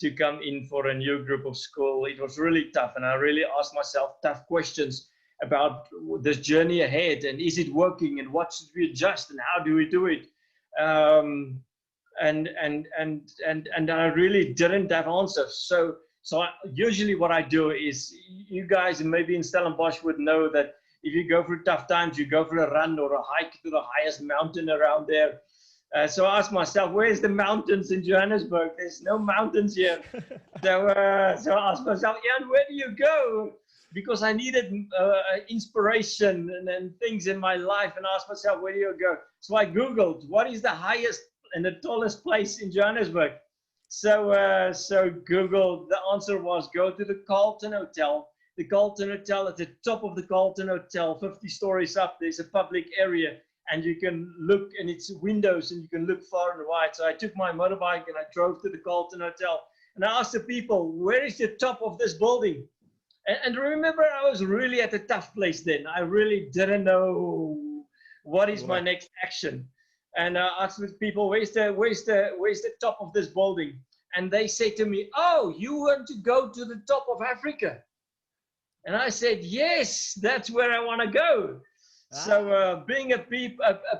to come in for a new group of school. It was really tough, and I really asked myself tough questions about this journey ahead, and is it working, and what should we adjust, and how do we do it? And I really didn't have answers. So usually what I do is, you guys maybe in Stellenbosch would know that if you go through tough times, you go for a run or a hike to the highest mountain around there. So I asked myself, where's the mountains in Johannesburg? There's no mountains here. So I asked myself, Iain, where do you go? Because I needed inspiration and things in my life, and I asked myself, where do you go? So I Googled, what is the highest and the tallest place in Johannesburg? So Google, the answer was, go to the Carlton Hotel. The Carlton Hotel, at the top of the Carlton Hotel, 50 stories up, there's a public area, and you can look, and it's windows, and you can look far and wide. So I took my motorbike and I drove to the Carlton Hotel, and I asked the people, where is the top of this building? And remember, I was really at a tough place then. I really didn't know what is my next action. And I asked the people, where's the top of this building? And they said to me, oh, you want to go to the top of Africa? And I said, yes, that's where I want to go. So being a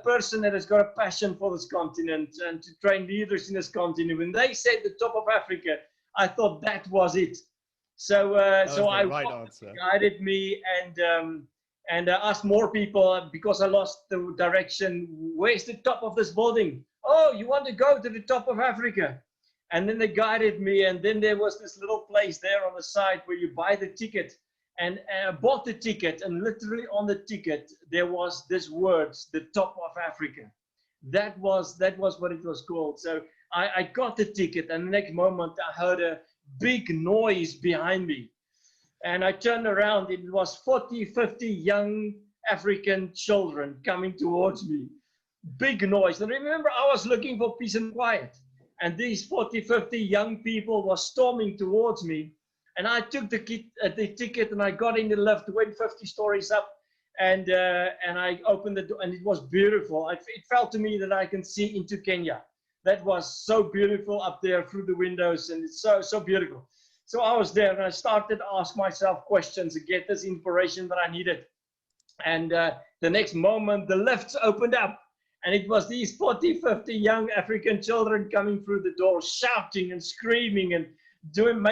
person that has got a passion for this continent and to train leaders in this continent, when they said the top of Africa, I thought that was it. So I guided me and asked more people, because I lost the direction. Where's the top of this building? Oh, you want to go to the top of Africa? And then they guided me, and then there was this little place there on the side where you buy the ticket. And I bought the ticket, and literally on the ticket there was this words, the top of Africa. That was what it was called. So I got the ticket, and the next moment I heard a big noise behind me. And I turned around, it was 40, 50 young African children coming towards me. Big noise. And remember, I was looking for peace and quiet. And these 40, 50 young people were storming towards me. And I took the ticket, and I got in the lift, went 50 stories up, and I opened the door, and it was beautiful. It felt to me that I can see into Kenya. That was so beautiful up there through the windows, and it's so beautiful. So I was there, and I started to ask myself questions to get this inspiration that I needed. And the next moment, the lifts opened up, And it was these 40, 50 young African children coming through the door, shouting and screaming and doing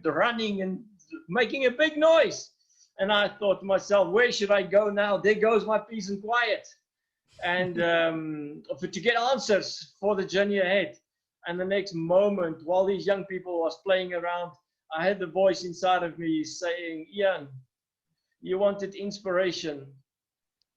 running and making a big noise. And I thought to myself, where should I go now? There goes my peace and quiet. And to get answers for the journey ahead. And the next moment, while these young people was playing around, I had the voice inside of me saying, Iain, you wanted inspiration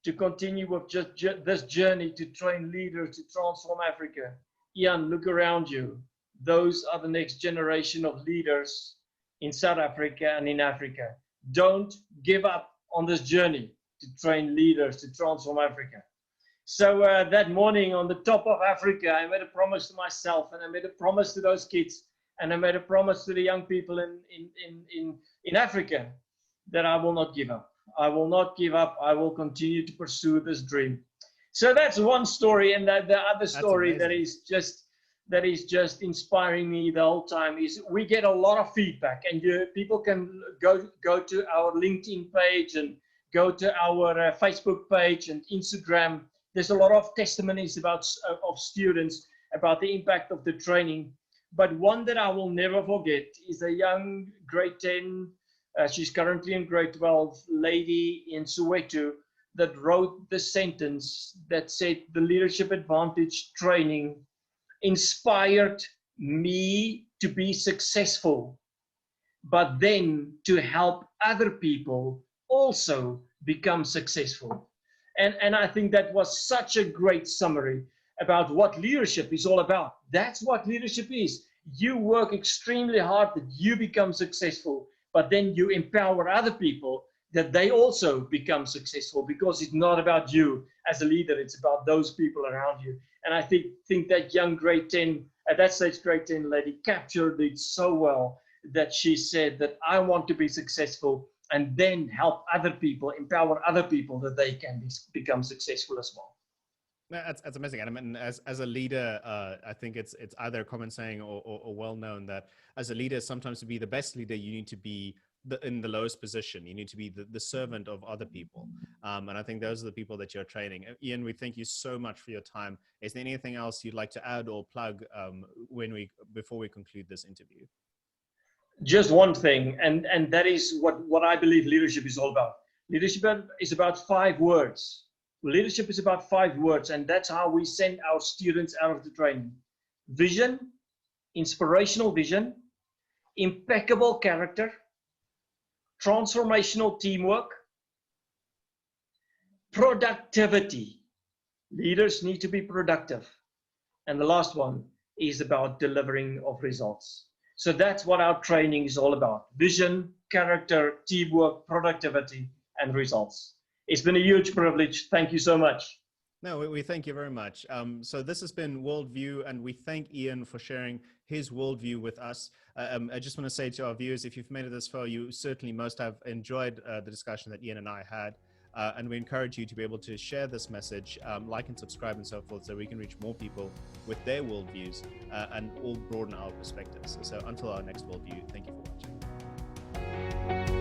to continue with just this journey to train leaders to transform Africa. Iain, look around you. Those are the next generation of leaders in South Africa and in Africa. Don't give up on this journey to train leaders to transform Africa. So that morning on the top of Africa, I made a promise to myself, and I made a promise to those kids, and I made a promise to the young people in Africa that I will not give up. I will not give up. I will continue to pursue this dream. So that's one story, and the other story that is just inspiring me the whole time is we get a lot of feedback, and people can go to our LinkedIn page and go to our Facebook page and Instagram. There's a lot of testimonies of students about the impact of the training. But one that I will never forget is a young grade 10, she's currently in grade 12, lady in Soweto that wrote the sentence that said, the Leadership Vantage training inspired me to be successful, but then to help other people also become successful. And I think that was such a great summary about what leadership is all about. That's what leadership is. You work extremely hard that you become successful, but then you empower other people that they also become successful, because it's not about you as a leader, it's about those people around you. And I think that young grade 10, at that stage grade 10 lady, captured it so well that she said that I want to be successful and then help other people, empower other people that they can become successful as well. That's amazing. And I mean, as a leader, I think it's either a common saying or well known that as a leader, sometimes to be the best leader, you need to be in the lowest position. You need to be the servant of other people. And I think those are the people that you're training. Iain, we thank you so much for your time. Is there anything else you'd like to add or plug before we conclude this interview? Just one thing, and that is what I believe leadership is all about. Leadership is about 5 words. Leadership is about 5 words, and that's how we send our students out of the training. Vision, inspirational vision, impeccable character, transformational teamwork, productivity. Leaders need to be productive. And the last one is about delivering of results. So that's what our training is all about. Vision, character, teamwork, productivity, and results. It's been a huge privilege. Thank you so much. No, we thank you very much. So this has been WorldView, and we thank Iain for sharing his worldview with us. I just want to say to our viewers, if you've made it this far, you certainly must have enjoyed the discussion that Iain and I had. And we encourage you to be able to share this message, like and subscribe and so forth, so we can reach more people with their worldviews and all broaden our perspectives. So until our next WorldView, thank you for watching.